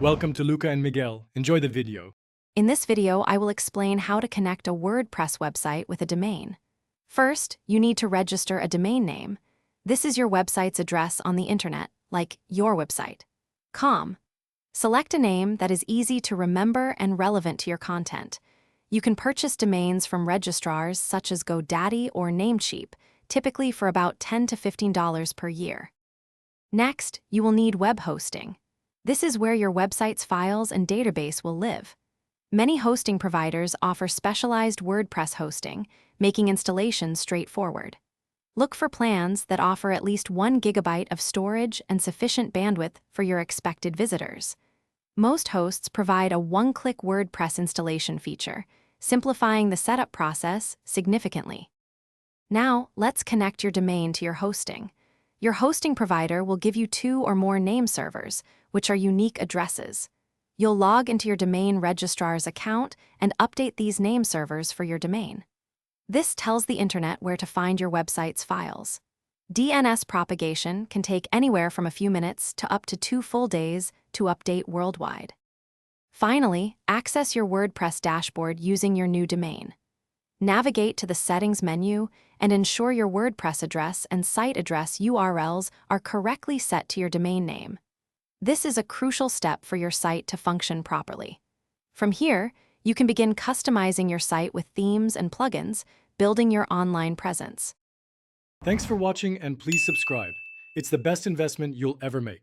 Welcome to Luca and Miguel. Enjoy the video. In this video, I will explain how to connect a WordPress website with a domain. First, you need to register a domain name. This is your website's address on the internet, like your website. .com. Select a name that is easy to remember and relevant to your content. You can purchase domains from registrars such as GoDaddy or Namecheap, typically for about $10 to $15 per year. Next, you will need web hosting. This is where your website's files and database will live. Many hosting providers offer specialized WordPress hosting, making installation straightforward. Look for plans that offer at least 1 GB of storage and sufficient bandwidth for your expected visitors. Most hosts provide a one-click WordPress installation feature, simplifying the setup process significantly. Now, let's connect your domain to your hosting. Your hosting provider will give you 2 or more name servers, which are unique addresses. You'll log into your domain registrar's account and update these name servers for your domain. This tells the internet where to find your website's files. DNS propagation can take anywhere from a few minutes to up to 2 full days to update worldwide. Finally, access your WordPress dashboard using your new domain. Navigate to the Settings menu and ensure your WordPress address and site address URLs are correctly set to your domain name. This is a crucial step for your site to function properly. From here, you can begin customizing your site with themes and plugins, building your online presence. Thanks for watching and please subscribe. It's the best investment you'll ever make.